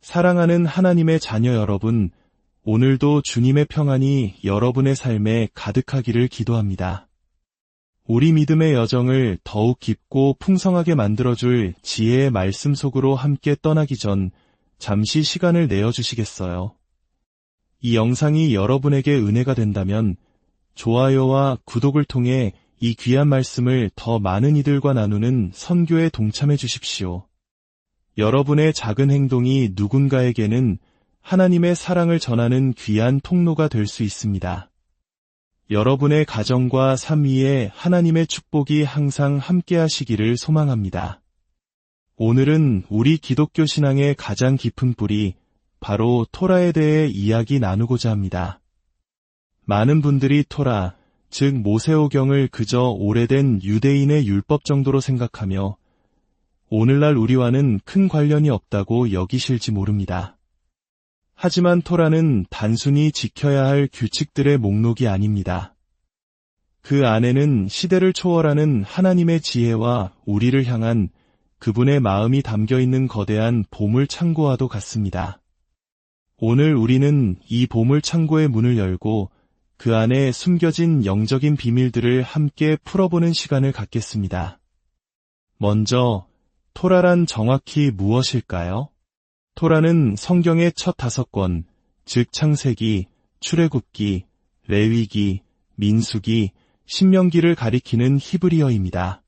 사랑하는 하나님의 자녀 여러분, 오늘도 주님의 평안이 여러분의 삶에 가득하기를 기도합니다. 우리 믿음의 여정을 더욱 깊고 풍성하게 만들어줄 지혜의 말씀 속으로 함께 떠나기 전 잠시 시간을 내어주시겠어요? 이 영상이 여러분에게 은혜가 된다면 좋아요와 구독을 통해 이 귀한 말씀을 더 많은 이들과 나누는 선교에 동참해 주십시오. 여러분의 작은 행동이 누군가에게는 하나님의 사랑을 전하는 귀한 통로가 될 수 있습니다. 여러분의 가정과 삶 위에 하나님의 축복이 항상 함께 하시기를 소망합니다. 오늘은 우리 기독교 신앙의 가장 깊은 뿌리, 바로 토라에 대해 이야기 나누고자 합니다. 많은 분들이 토라, 즉 모세오경을 그저 오래된 유대인의 율법 정도로 생각하며 오늘날 우리와는 큰 관련이 없다고 여기실지 모릅니다. 하지만 토라는 단순히 지켜야 할 규칙들의 목록이 아닙니다. 그 안에는 시대를 초월하는 하나님의 지혜와 우리를 향한 그분의 마음이 담겨 있는 거대한 보물 창고와도 같습니다. 오늘 우리는 이 보물 창고의 문을 열고 그 안에 숨겨진 영적인 비밀들을 함께 풀어보는 시간을 갖겠습니다. 먼저 토라란 정확히 무엇일까요? 토라는 성경의 첫 5권, 즉 창세기, 출애굽기, 레위기, 민수기, 신명기를 가리키는 히브리어입니다.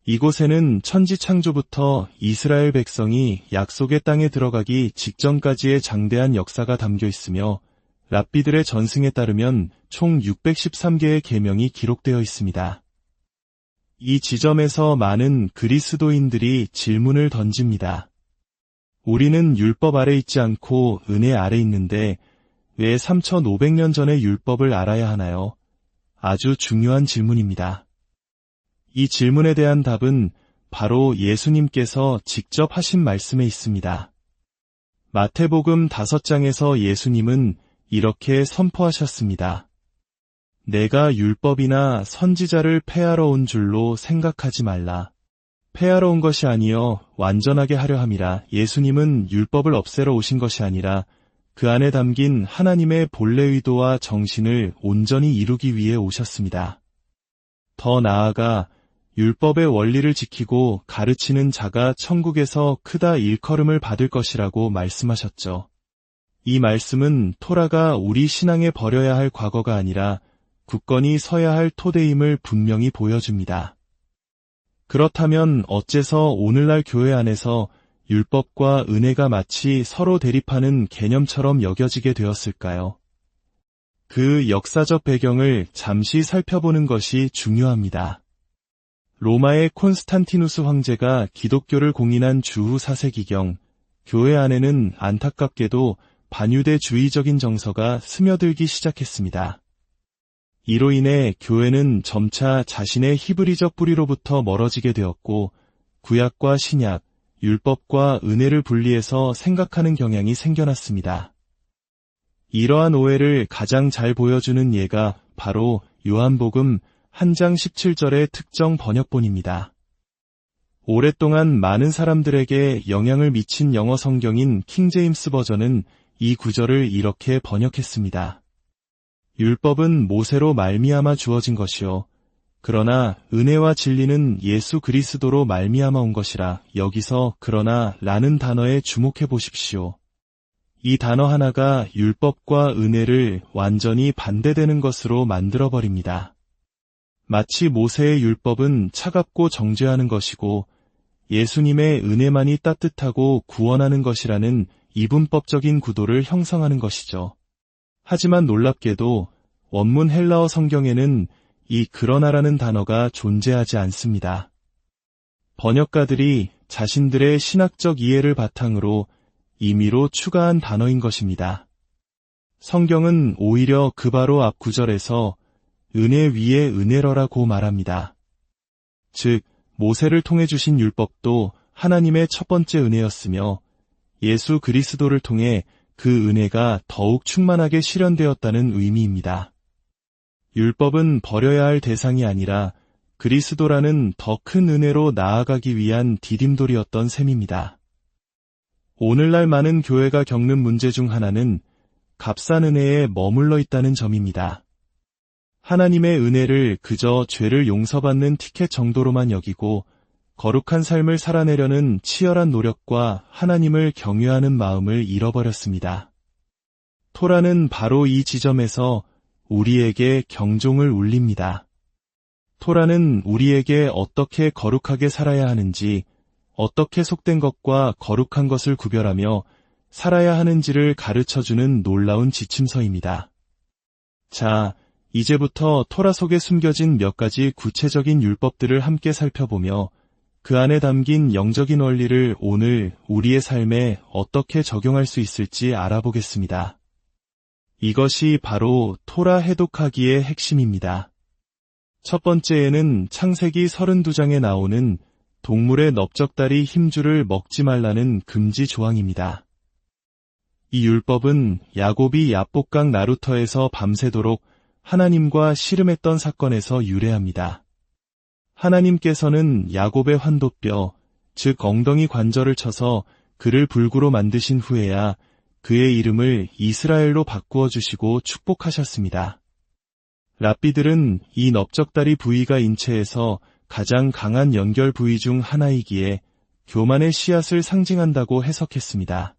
이곳에는 천지 창조부터 이스라엘 백성이 약속의 땅에 들어가기 직전까지의 장대한 역사가 담겨 있으며 랍비들의 전승에 따르면 총 613개의 계명이 기록되어 있습니다. 이 지점에서 많은 그리스도인들이 질문을 던집니다. 우리는 율법 아래 있지 않고 은혜 아래 있는데 왜 3500년 전의 율법을 알아야 하나요? 아주 중요한 질문입니다. 이 질문에 대한 답은 바로 예수님께서 직접 하신 말씀에 있습니다. 마태복음 5장에서 예수님은 이렇게 선포하셨습니다. 내가 율법이나 선지자를 폐하러 온 줄로 생각하지 말라. 폐하러 온 것이 아니여 완전하게 하려 함이라. 예수님은 율법을 없애러 오신 것이 아니라 그 안에 담긴 하나님의 본래 의도와 정신을 온전히 이루기 위해 오셨습니다. 더 나아가 율법의 원리를 지키고 가르치는 자가 천국에서 크다 일컬음을 받을 것이라고 말씀하셨죠. 이 말씀은 토라가 우리 신앙에 버려야 할 과거가 아니라 굳건히 서야 할 토대임을 분명히 보여줍니다. 그렇다면 어째서 오늘날 교회 안에서 율법과 은혜가 마치 서로 대립하는 개념처럼 여겨지게 되었을까요? 그 역사적 배경을 잠시 살펴보는 것이 중요합니다. 로마의 콘스탄티누스 황제가 기독교를 공인한 주후 4세기경, 교회 안에는 안타깝게도 반유대주의적인 정서가 스며들기 시작했습니다. 이로 인해 교회는 점차 자신의 히브리적 뿌리로부터 멀어지게 되었고 구약과 신약, 율법과 은혜를 분리해서 생각하는 경향이 생겨났습니다. 이러한 오해를 가장 잘 보여주는 예가 바로 요한복음 1장 17절의 특정 번역본입니다. 오랫동안 많은 사람들에게 영향을 미친 영어 성경인 킹제임스 버전은 이 구절을 이렇게 번역했습니다. 율법은 모세로 말미암아 주어진 것이요 그러나 은혜와 진리는 예수 그리스도로 말미암아 온 것이라. 여기서 그러나 라는 단어에 주목해 보십시오. 이 단어 하나가 율법과 은혜를 완전히 반대되는 것으로 만들어버립니다. 마치 모세의 율법은 차갑고 정죄하는 것이고 예수님의 은혜만이 따뜻하고 구원하는 것이라는 이분법적인 구도를 형성하는 것이죠. 하지만 놀랍게도 원문 헬라어 성경에는 이 그러나라는 단어가 존재하지 않습니다. 번역가들이 자신들의 신학적 이해를 바탕으로 임의로 추가한 단어인 것입니다. 성경은 오히려 그 바로 앞 구절에서 은혜 위에 은혜러라고 말합니다. 즉, 모세를 통해 주신 율법도 하나님의 첫 번째 은혜였으며 예수 그리스도를 통해 그 은혜가 더욱 충만하게 실현되었다는 의미입니다. 율법은 버려야 할 대상이 아니라 그리스도라는 더 큰 은혜로 나아가기 위한 디딤돌이었던 셈입니다. 오늘날 많은 교회가 겪는 문제 중 하나는 값싼 은혜에 머물러 있다는 점입니다. 하나님의 은혜를 그저 죄를 용서받는 티켓 정도로만 여기고 거룩한 삶을 살아내려는 치열한 노력과 하나님을 경외하는 마음을 잃어버렸습니다. 토라는 바로 이 지점에서 우리에게 경종을 울립니다. 토라는 우리에게 어떻게 거룩하게 살아야 하는지, 어떻게 속된 것과 거룩한 것을 구별하며 살아야 하는지를 가르쳐주는 놀라운 지침서입니다. 자, 이제부터 토라 속에 숨겨진 몇 가지 구체적인 율법들을 함께 살펴보며 그 안에 담긴 영적인 원리를 오늘 우리의 삶에 어떻게 적용할 수 있을지 알아보겠습니다. 이것이 바로 토라 해독하기의 핵심입니다. 첫 번째에는 창세기 32장에 나오는 동물의 넓적다리 힘줄을 먹지 말라는 금지 조항입니다. 이 율법은 야곱이 야복강 나루터에서 밤새도록 하나님과 씨름했던 사건에서 유래합니다. 하나님께서는 야곱의 환도뼈, 즉 엉덩이 관절을 쳐서 그를 불구로 만드신 후에야 그의 이름을 이스라엘로 바꾸어 주시고 축복하셨습니다. 랍비들은 이 넓적다리 부위가 인체에서 가장 강한 연결 부위 중 하나이기에 교만의 씨앗을 상징한다고 해석했습니다.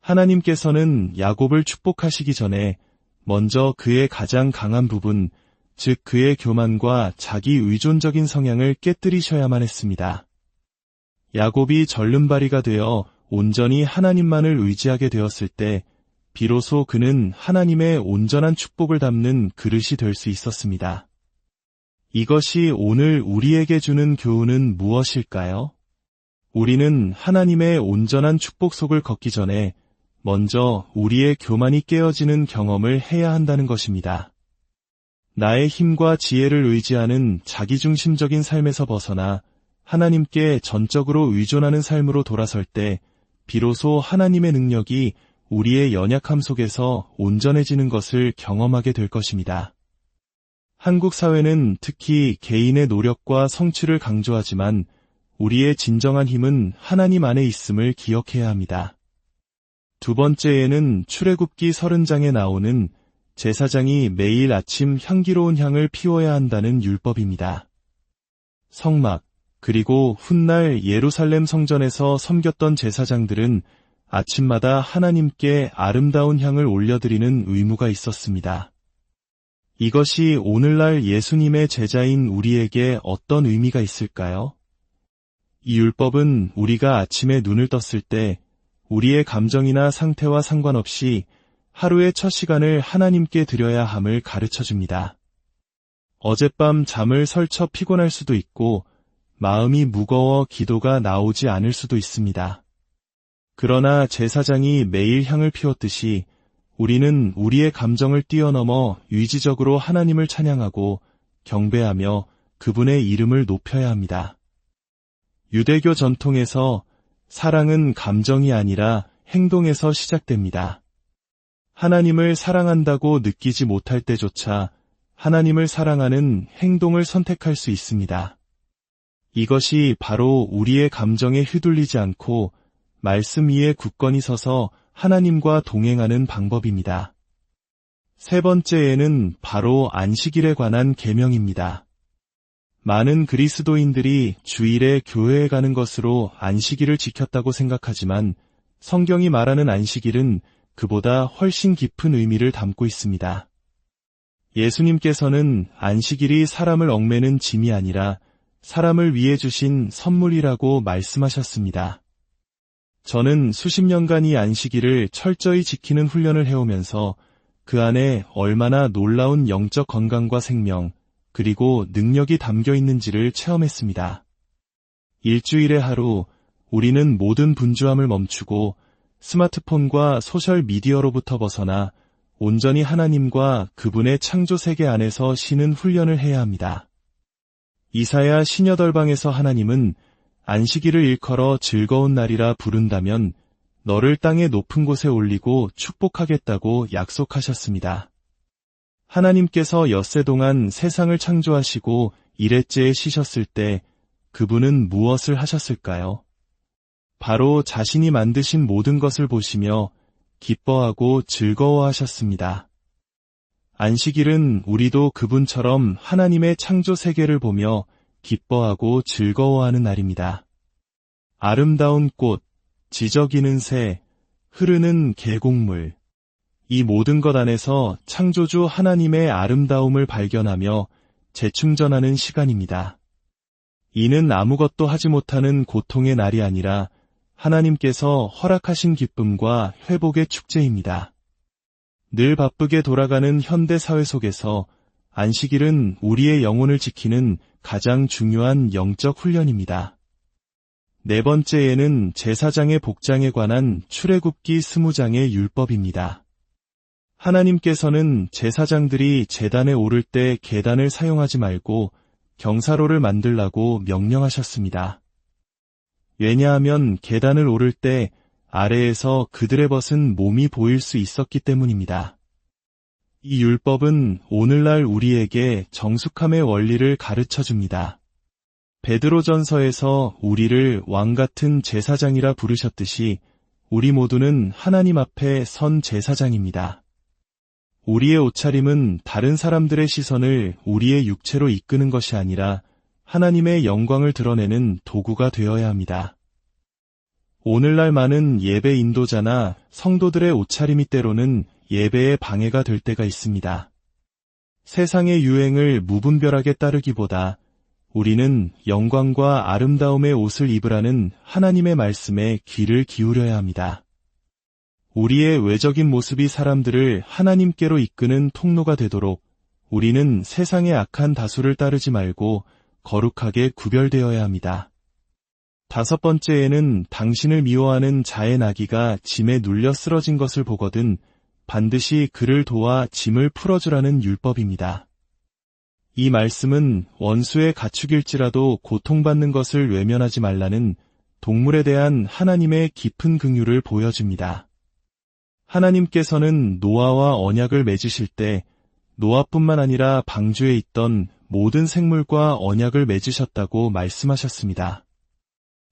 하나님께서는 야곱을 축복하시기 전에 먼저 그의 가장 강한 부분, 즉 그의 교만과 자기 의존적인 성향을 깨뜨리셔야만 했습니다. 야곱이 절름발이가 되어 온전히 하나님만을 의지하게 되었을 때 비로소 그는 하나님의 온전한 축복을 담는 그릇이 될 수 있었습니다. 이것이 오늘 우리에게 주는 교훈은 무엇일까요? 우리는 하나님의 온전한 축복 속을 걷기 전에 먼저 우리의 교만이 깨어지는 경험을 해야 한다는 것입니다. 나의 힘과 지혜를 의지하는 자기중심적인 삶에서 벗어나 하나님께 전적으로 의존하는 삶으로 돌아설 때 비로소 하나님의 능력이 우리의 연약함 속에서 온전해지는 것을 경험하게 될 것입니다. 한국 사회는 특히 개인의 노력과 성취를 강조하지만 우리의 진정한 힘은 하나님 안에 있음을 기억해야 합니다. 두 번째에는 출애굽기 30장에 나오는 제사장이 매일 아침 향기로운 향을 피워야 한다는 율법입니다. 성막, 그리고 훗날 예루살렘 성전에서 섬겼던 제사장들은 아침마다 하나님께 아름다운 향을 올려드리는 의무가 있었습니다. 이것이 오늘날 예수님의 제자인 우리에게 어떤 의미가 있을까요? 이 율법은 우리가 아침에 눈을 떴을 때 우리의 감정이나 상태와 상관없이 하루의 첫 시간을 하나님께 드려야 함을 가르쳐줍니다. 어젯밤 잠을 설쳐 피곤할 수도 있고 마음이 무거워 기도가 나오지 않을 수도 있습니다. 그러나 제사장이 매일 향을 피웠듯이 우리는 우리의 감정을 뛰어넘어 의지적으로 하나님을 찬양하고 경배하며 그분의 이름을 높여야 합니다. 유대교 전통에서 사랑은 감정이 아니라 행동에서 시작됩니다. 하나님을 사랑한다고 느끼지 못할 때조차 하나님을 사랑하는 행동을 선택할 수 있습니다. 이것이 바로 우리의 감정에 휘둘리지 않고 말씀 위에 굳건히 서서 하나님과 동행하는 방법입니다. 세 번째에는 바로 안식일에 관한 계명입니다. 많은 그리스도인들이 주일에 교회에 가는 것으로 안식일을 지켰다고 생각하지만 성경이 말하는 안식일은 그보다 훨씬 깊은 의미를 담고 있습니다. 예수님께서는 안식일이 사람을 얽매는 짐이 아니라 사람을 위해 주신 선물이라고 말씀하셨습니다. 저는 수십 년간 이 안식일을 철저히 지키는 훈련을 해오면서 그 안에 얼마나 놀라운 영적 건강과 생명, 그리고 능력이 담겨 있는지를 체험했습니다. 일주일에 하루, 우리는 모든 분주함을 멈추고 스마트폰과 소셜미디어로부터 벗어나 온전히 하나님과 그분의 창조 세계 안에서 쉬는 훈련을 해야 합니다. 이사야 시녀덜방에서 하나님은 안식일을 일컬어 즐거운 날이라 부른다면 너를 땅의 높은 곳에 올리고 축복하겠다고 약속하셨습니다. 하나님께서 엿새 동안 세상을 창조하시고 1회째에 쉬셨을 때 그분은 무엇을 하셨을까요? 바로 자신이 만드신 모든 것을 보시며 기뻐하고 즐거워하셨습니다. 안식일은 우리도 그분처럼 하나님의 창조 세계를 보며 기뻐하고 즐거워하는 날입니다. 아름다운 꽃, 지저귀는 새, 흐르는 계곡물, 이 모든 것 안에서 창조주 하나님의 아름다움을 발견하며 재충전하는 시간입니다. 이는 아무것도 하지 못하는 고통의 날이 아니라 하나님께서 허락하신 기쁨과 회복의 축제입니다. 늘 바쁘게 돌아가는 현대 사회 속에서 안식일은 우리의 영혼을 지키는 가장 중요한 영적 훈련입니다. 네 번째에는 제사장의 복장에 관한 출애굽기 20장의 율법입니다. 하나님께서는 제사장들이 제단에 오를 때 계단을 사용하지 말고 경사로를 만들라고 명령하셨습니다. 왜냐하면 계단을 오를 때 아래에서 그들의 벗은 몸이 보일 수 있었기 때문입니다. 이 율법은 오늘날 우리에게 정숙함의 원리를 가르쳐줍니다. 베드로전서에서 우리를 왕같은 제사장이라 부르셨듯이 우리 모두는 하나님 앞에 선 제사장입니다. 우리의 옷차림은 다른 사람들의 시선을 우리의 육체로 이끄는 것이 아니라 하나님의 영광을 드러내는 도구가 되어야 합니다. 오늘날 많은 예배 인도자나 성도들의 옷차림이 때로는 예배에 방해가 될 때가 있습니다. 세상의 유행을 무분별하게 따르기보다 우리는 영광과 아름다움의 옷을 입으라는 하나님의 말씀에 귀를 기울여야 합니다. 우리의 외적인 모습이 사람들을 하나님께로 이끄는 통로가 되도록 우리는 세상의 악한 다수를 따르지 말고 거룩하게 구별되어야 합니다. 다섯 번째에는 당신을 미워하는 자의 나귀가 짐에 눌려 쓰러진 것을 보거든 반드시 그를 도와 짐을 풀어주라는 율법입니다. 이 말씀은 원수의 가축일지라도 고통받는 것을 외면하지 말라는 동물에 대한 하나님의 깊은 긍휼을 보여줍니다. 하나님께서는 노아와 언약을 맺으실 때 노아뿐만 아니라 방주에 있던 모든 생물과 언약을 맺으셨다고 말씀하셨습니다.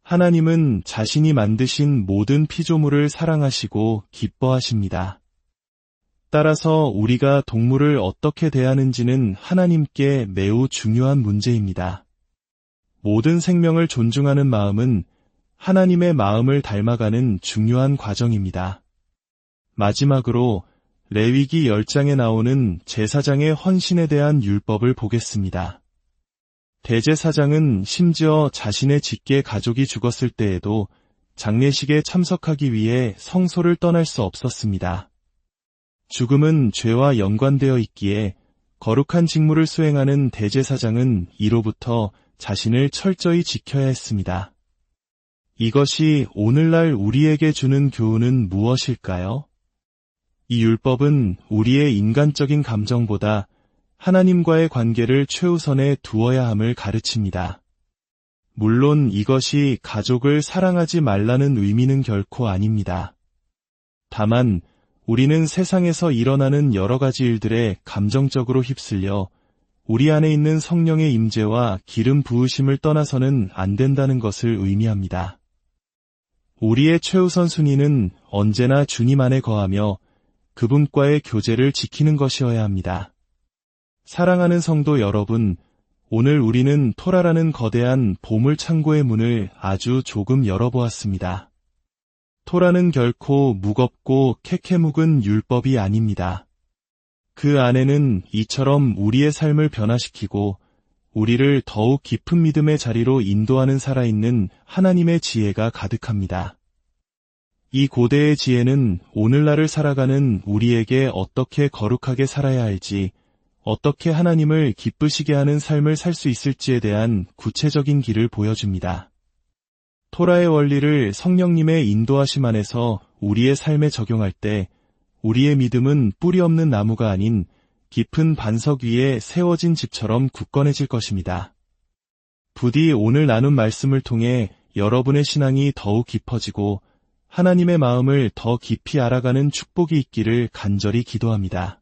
하나님은 자신이 만드신 모든 피조물을 사랑하시고 기뻐하십니다. 따라서 우리가 동물을 어떻게 대하는지는 하나님께 매우 중요한 문제입니다. 모든 생명을 존중하는 마음은 하나님의 마음을 닮아가는 중요한 과정입니다. 마지막으로 레위기 10장에 나오는 제사장의 헌신에 대한 율법을 보겠습니다. 대제사장은 심지어 자신의 직계 가족이 죽었을 때에도 장례식에 참석하기 위해 성소를 떠날 수 없었습니다. 죽음은 죄와 연관되어 있기에 거룩한 직무를 수행하는 대제사장은 이로부터 자신을 철저히 지켜야 했습니다. 이것이 오늘날 우리에게 주는 교훈은 무엇일까요? 이 율법은 우리의 인간적인 감정보다 하나님과의 관계를 최우선에 두어야 함을 가르칩니다. 물론 이것이 가족을 사랑하지 말라는 의미는 결코 아닙니다. 다만 우리는 세상에서 일어나는 여러 가지 일들에 감정적으로 휩쓸려 우리 안에 있는 성령의 임재와 기름 부으심을 떠나서는 안 된다는 것을 의미합니다. 우리의 최우선 순위는 언제나 주님 안에 거하며 그분과의 교제를 지키는 것이어야 합니다. 사랑하는 성도 여러분, 오늘 우리는 토라라는 거대한 보물 창고의 문을 아주 조금 열어보았습니다. 토라는 결코 무겁고 캐캐묵은 율법이 아닙니다. 그 안에는 이처럼 우리의 삶을 변화시키고 우리를 더욱 깊은 믿음의 자리로 인도하는 살아있는 하나님의 지혜가 가득합니다. 이 고대의 지혜는 오늘날을 살아가는 우리에게 어떻게 거룩하게 살아야 할지, 어떻게 하나님을 기쁘시게 하는 삶을 살 수 있을지에 대한 구체적인 길을 보여줍니다. 토라의 원리를 성령님의 인도하심 안에서 우리의 삶에 적용할 때 우리의 믿음은 뿌리 없는 나무가 아닌 깊은 반석 위에 세워진 집처럼 굳건해질 것입니다. 부디 오늘 나눈 말씀을 통해 여러분의 신앙이 더욱 깊어지고 하나님의 마음을 더 깊이 알아가는 축복이 있기를 간절히 기도합니다.